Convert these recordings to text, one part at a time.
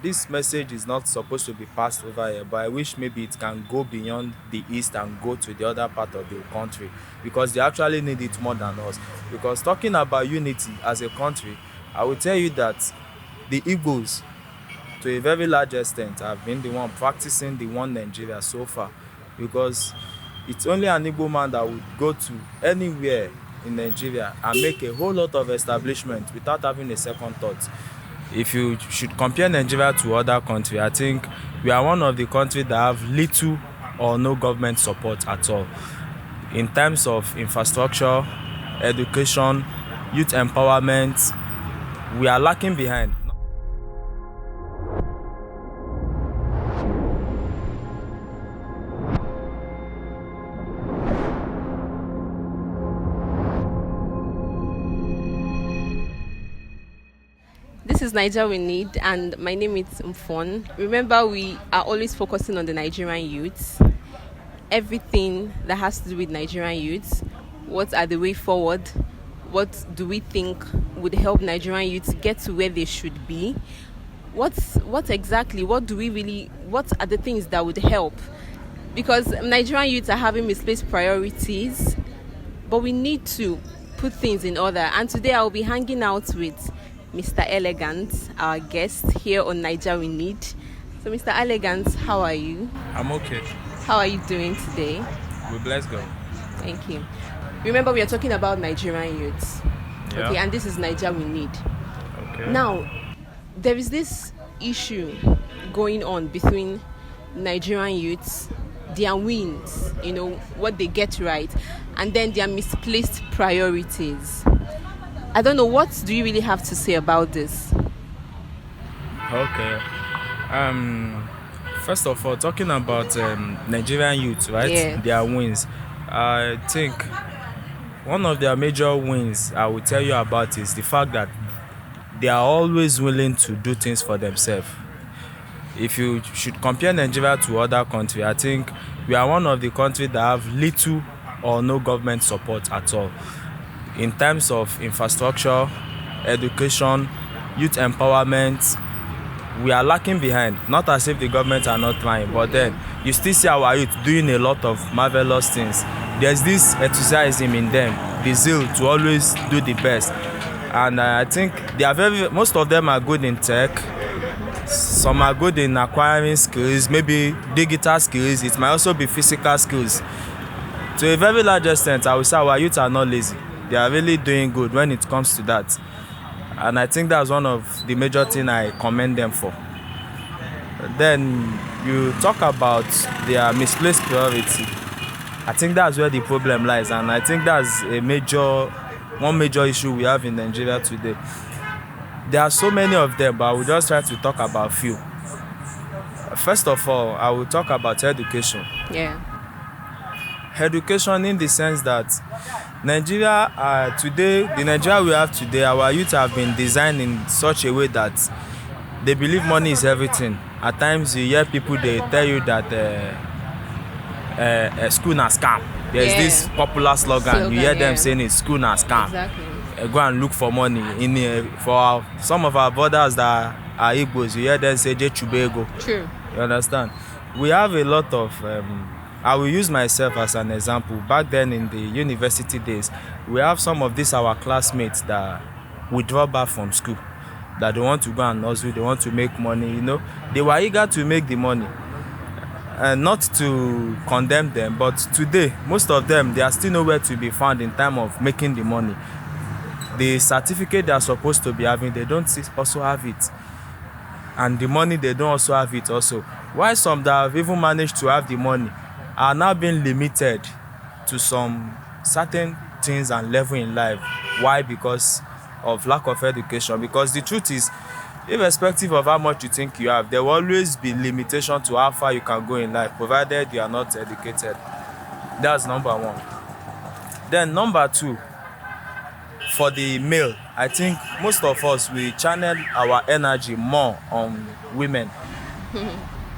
This message is not supposed to be passed over here, but I wish maybe it can go beyond the east and go to the other part of the country, because they actually need it more than us. Because talking about unity as a country, I will tell you that the Igbos, to a very large extent, have been the one practicing the one Nigeria so far, because it's only an Igbo man that would go to anywhere in Nigeria and make a whole lot of establishment without having a second thought. If you should compare Nigeria to other countries, I think we are one of the countries that have little or no government support at all. In terms of infrastructure, education, youth empowerment, we are lacking behind. This is Niger We Need, and my name is Mfon. Remember, we are always focusing on the Nigerian youths. Everything that has to do with Nigerian youths. What are the way forward? What do we think would help Nigerian youths get to where they should be? What exactly? What are the things that would help? Because Nigerian youths are having misplaced priorities, but we need to put things in order. And today I'll be hanging out with Mr. Elegant, our guest here on Niger We Need. So, Mr. Elegant, how are you? I'm okay. How are you doing today? We bless God. Thank you. Remember, we are talking about Nigerian youths. Yeah. Okay, and this is Niger We Need. Okay. Now, there is this issue going on between Nigerian youths, their wins, what they get right, and then their misplaced priorities. I don't know, what do you really have to say about this? Okay. First of all, talking about Nigerian youth, right? Yeah. Their wins. I think one of their major wins I will tell you about is the fact that they are always willing to do things for themselves. If you should compare Nigeria to other countries, I think we are one of the countries that have little or no government support at all. In terms of infrastructure, education, youth empowerment, we are lacking behind. Not as if the government are not trying, but then you still see our youth doing a lot of marvelous things. There's this enthusiasm in them, the zeal to always do the best. And I think most of them are good in tech. Some are good in acquiring skills, maybe digital skills. It might also be physical skills. To a very large extent, I would say our youth are not lazy. They are really doing good when it comes to that. And I think that's one of the major things I commend them for. Then you talk about their misplaced priority. I think that's where the problem lies, and I think that's one major issue we have in Nigeria today. There are so many of them, but I will just try to talk about a few. First of all, I will talk about education. Yeah. Education in the sense that Nigeria the Nigeria we have today, our youth have been designed in such a way that they believe money is everything. At times you hear people, they tell you that school na scam. There's this popular slogan. You hear them saying it's school na scam. Exactly. Go and look for money. For some of our brothers that are Igbos, you hear them say Je Chubego. True. You understand? We have a lot of I will use myself as an example. Back then in the university days, we have some of these our classmates that withdraw back from school, that they want to go and hustle, they want to make money, They were eager to make the money. And not to condemn them, but today, most of them, they are still nowhere to be found in time of making the money. The certificate they are supposed to be having, they don't also have it. And the money, they don't also have it also. While some that have even managed to have the money are now being limited to some certain things and level in life. Why? Because of lack of education. Because the truth is, irrespective of how much you think you have, there will always be limitation to how far you can go in life, provided you are not educated. That's number one. Then number two, for the male, I think most of us, we channel our energy more on women,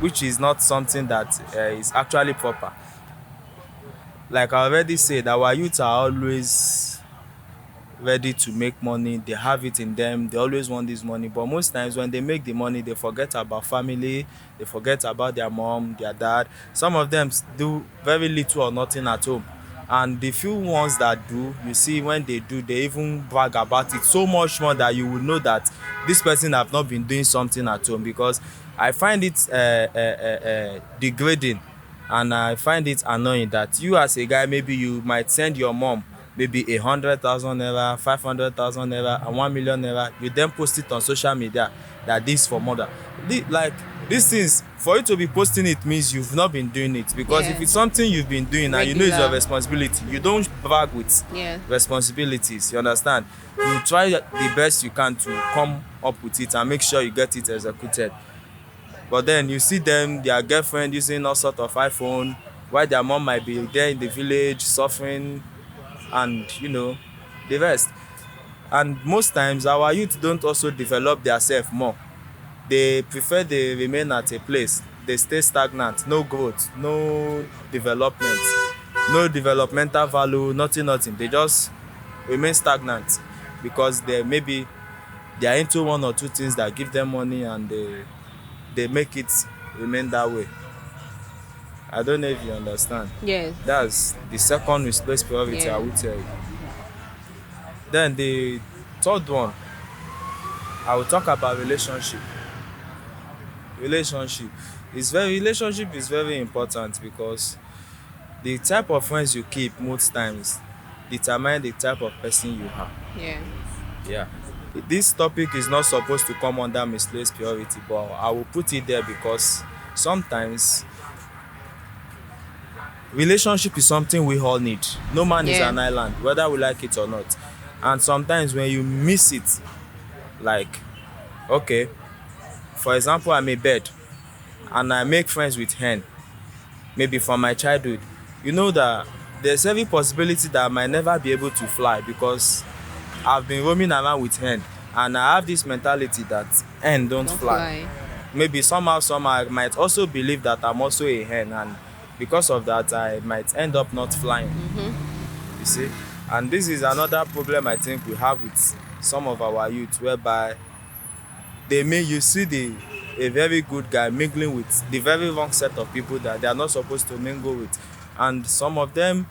which is not something that is actually proper. Like I already said, our youth are always ready to make money. They have it in them. They always want this money. But most times when they make the money, they forget about family. They forget about their mom, their dad. Some of them do very little or nothing at home. And the few ones that do, you see when they do, they even brag about it so much more that you will know that this person have not been doing something at home. Because I find it degrading, and I find it annoying that you as a guy, maybe you might send your mom maybe 100,000 naira, 500,000 naira, and 1 million naira. You then post it on social media that this for mother. Like these things, for you to be posting it means you've not been doing it. Because if Yeah. it's something you've been doing and you know it's your Regular. responsibility, you don't brag with Yeah. responsibilities. You understand? You try the best you can to come up with it and make sure you get it executed. But then you see them, their girlfriend using all sort of iPhone, while their mom might be there in the village suffering, and the rest. And most times our youth don't also develop theirself more. They prefer they remain at a place. They stay stagnant, no growth, no development, no developmental value, nothing. They just remain stagnant because they are into one or two things that give them money, and they make it remain that way. I don't know if you understand. Yes. That's the second misplaced priority, I Yeah. would tell you. Then the third one, I will talk about relationship. Relationship is very important because the type of friends you keep most times determine the type of person you are. Yeah. Yeah. This topic is not supposed to come under misplaced priority, but I will put it there because sometimes relationship is something we all need. No man is Yeah. an island, whether we like it or not. And sometimes when you miss it, like, okay, for example, I'm a bird and I make friends with hen, maybe from my childhood, you know that there's every possibility that I might never be able to fly because I've been roaming around with hen, and I have this mentality that hen don't Don't fly. fly. Maybe somehow I might also believe that I'm also a hen, and because of that I might end up not flying. You see, and this is another problem I think we have with some of our youth, whereby you see a very good guy mingling with the very wrong set of people that they are not supposed to mingle with. And some of them,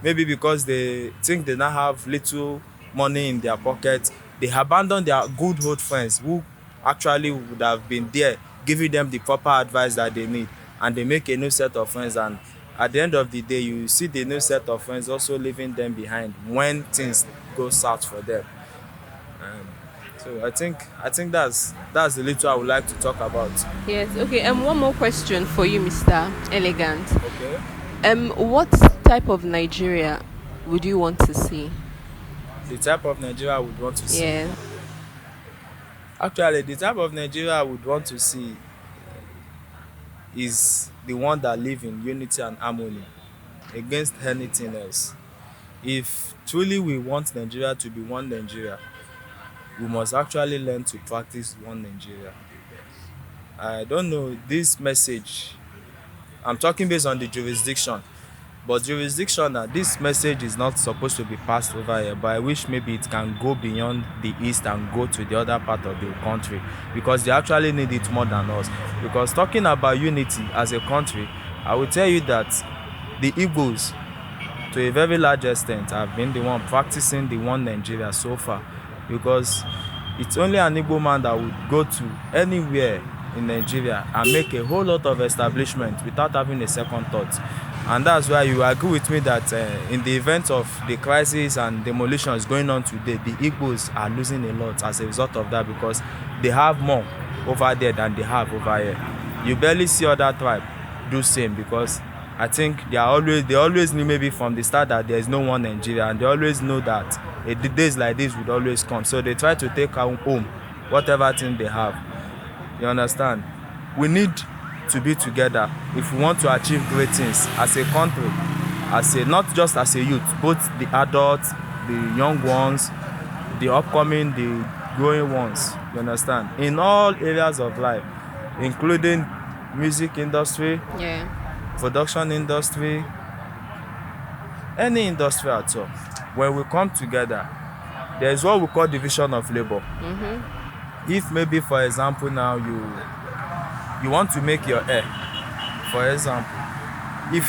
maybe because they think they now have little money in their pocket, they abandon their good old friends who actually would have been there giving them the proper advice that they need, and they make a new set of friends. And at the end of the day, you see the new set of friends also leaving them behind when things go south for them. So I think that's the little I would like to talk about. Yes. Okay. One more question for you, Mr. Elegant. Okay. What type of Nigeria would you want to see? The type of Nigeria I would want to see. Yeah. Actually, the type of Nigeria I would want to see is the one that live in unity and harmony against anything else. If truly we want Nigeria to be one Nigeria, we must actually learn to practice one Nigeria. I don't know this message. I'm talking based on the jurisdiction. But jurisdiction, this message is not supposed to be passed over here, but I wish maybe it can go beyond the east and go to the other part of the country, because they actually need it more than us. Because talking about unity as a country, I will tell you that the Igbos, to a very large extent, have been the one practicing the one Nigeria so far, because it's only an Igbo man that would go to anywhere in Nigeria and make a whole lot of establishment without having a second thought. And that's why you agree with me that in the event of the crisis and demolitions going on today, the Igbos are losing a lot as a result of that, because they have more over there than they have over here. You barely see other tribe do same, because I think they always knew maybe from the start that there is no one Nigeria, and they always know that the days like this would always come. So they try to take home whatever thing they have. You understand? We need to be together if we want to achieve great things as a country, not just as a youth, both the adults, the young ones, the upcoming, the growing ones. You understand? In all areas of life, including music industry, Yeah. production industry, any industry at all. When we come together, there's what we call division of labor. If maybe for example now you want to make your hair, for example, if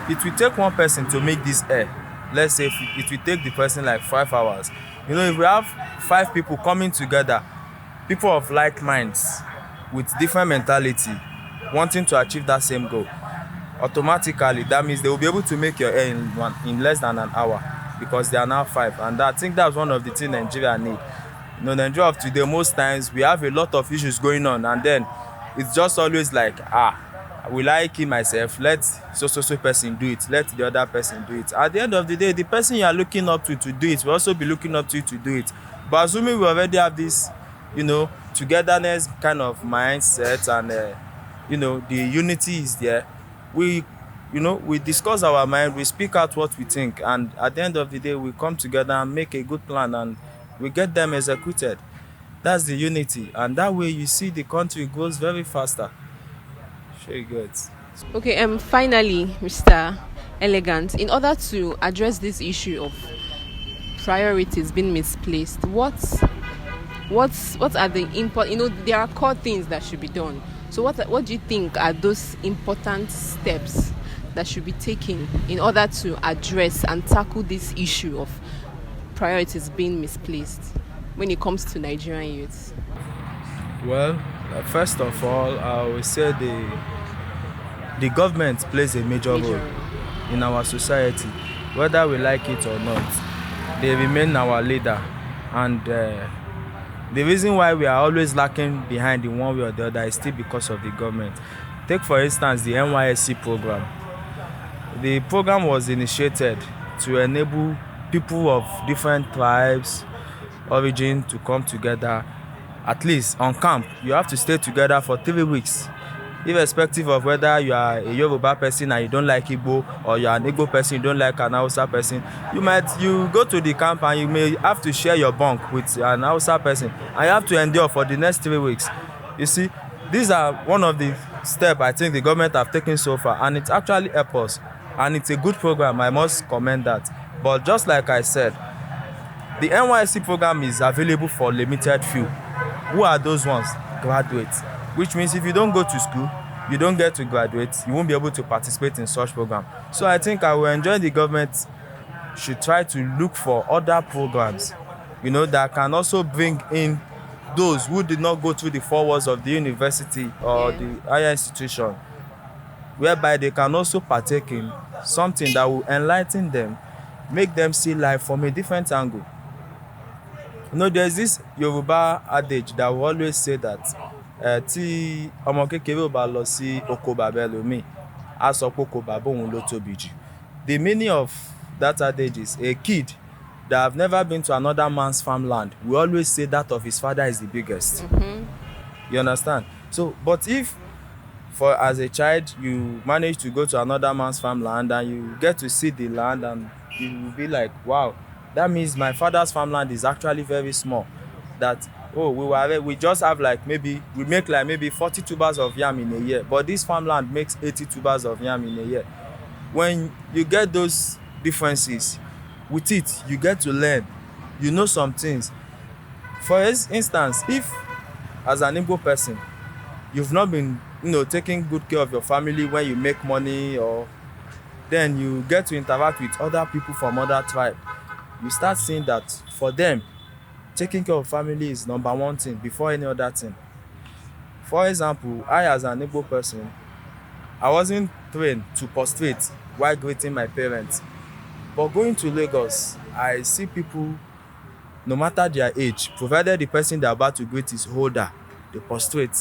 it will take one person to make this hair, let's say if it will take the person like 5 hours, you know, if we have 5 people coming together, people of like minds with different mentality wanting to achieve that same goal, automatically that means they will be able to make your hair in less than an hour, because they are now 5. And I think that's one of the things Nigeria need. You know, Nigeria of today, most times we have a lot of issues going on, and then it's just always like, will I kill myself? Let so person do it, let the other person do it. At the end of the day, the person you are looking up to do it will also be looking up to you to do it. But assuming we already have this, you know, togetherness kind of mindset, and you know, the unity is there, we, you know, we discuss our mind, we speak out what we think, and at the end of the day we come together and make a good plan, and we get them executed. That's the unity, and that way you see the country goes very faster. Sure you get. Okay, finally, Mr. Elegant, in order to address this issue of priorities being misplaced, what are the important, you know, there are core things that should be done. So what do you think are those important steps that should be taken in order to address and tackle this issue of priorities being misplaced when it comes to Nigerian youths? Well, first of all, I will say the government plays a major role in our society, whether we like it or not. They remain our leader, and the reason why we are always lacking behind in one way or the other is still because of the government. Take for instance the NYSC program. The program was initiated to enable people of different tribes, origin to come together. At least on camp, you have to stay together for 3 weeks, irrespective of whether you are a Yoruba person and you don't like Igbo, or you are an Igbo person, you don't like an Hausa person. You go to the camp and you may have to share your bunk with an Hausa person, and you have to endure for the next 3 weeks. You see, these are one of the steps I think the government have taken so far, and it actually helps us, and it's a good program. I must commend that. But just like I said, the NYSC program is available for limited few. Who are those ones? Graduates. Which means if you don't go to school, you don't get to graduate, you won't be able to participate in such program. So I think I will enjoy the government should try to look for other programs, you know, that can also bring in those who did not go through the 4 walls of the university or the higher institution, whereby they can also partake in something that will enlighten them, make them see life from a different angle. You know, there's this Yoruba adage that will always say that tí ọmọ kékeré ò bá lọ sí oko bàbá ẹlòmíì, á sọ pé oko bàbá òun ló tóbi jù. The meaning of that adage is a kid that have never been to another man's farmland will always say that of his father is the biggest. You understand? So, but if as a child you manage to go to another man's farmland and you get to see the land, and you will be like, wow, that means my father's farmland is actually very small. That, oh, we just have we make like maybe 40 tubers of yam in a year, but this farmland makes 80 tubers of yam in a year. When you get those differences, with it you get to learn, you know, some things. For instance, if as an Igbo person you've not been, you know, taking good care of your family when you make money, or then you get to interact with other people from other tribe, you start seeing that for them taking care of family is number one thing before any other thing. For example, I as an Igbo person, I wasn't trained to prostrate while greeting my parents. But going to Lagos, I see people, no matter their age, provided the person they're about to greet is older, they prostrate.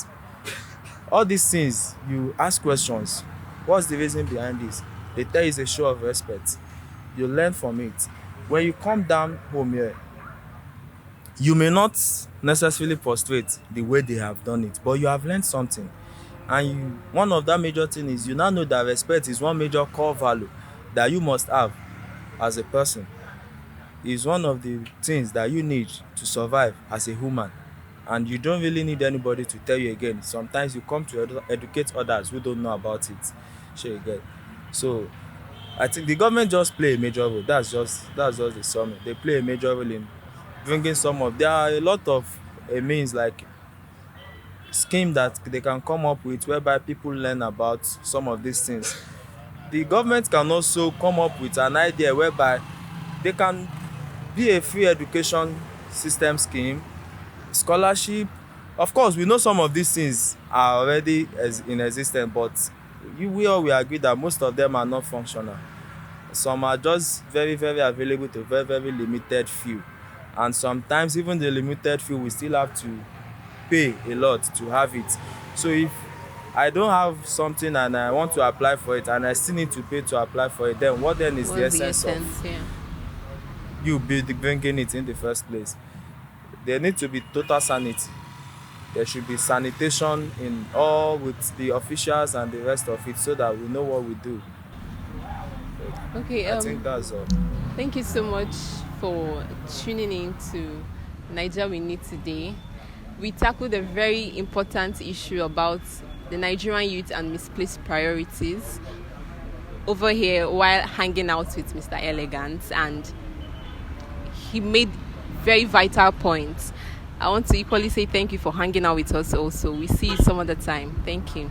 All these things, you ask questions. What's the reason behind this? They tell you it's a show of respect. You learn from it. When you come down home here, you may not necessarily prostrate the way they have done it, but you have learned something. And one of that major thing is you now know that respect is one major core value that you must have as a person. It's one of the things that you need to survive as a human. And you don't really need anybody to tell you again. Sometimes you come to educate others who don't know about it. Sure you get. So I think the government just play a major role. That's just the summary. They play a major role in bringing some of, there are a lot of means like scheme that they can come up with whereby people learn about some of these things. The government can also come up with an idea whereby they can be a free education system scheme, scholarship. Of course, we know some of these things are already in existence, but we all will agree that most of them are not functional. Some are just very available to very limited few, and sometimes even the limited few we still have to pay a lot to have it. So if I don't have something and I want to apply for it and I still need to pay to apply for it, then what then is the What's the essence of essence? Yeah. you bringing it in the first place? There need to be total sanity. There should be sanitation in all with the officials and the rest of it so that we know what we do. Okay. I think that's all. Thank you so much for tuning in to Nigeria We Need today. We tackled a very important issue about the Nigerian youth and misplaced priorities over here while hanging out with Mr. Elegant, and he made very vital points. I want to equally say thank you for hanging out with us also. We see you some other time. Thank you.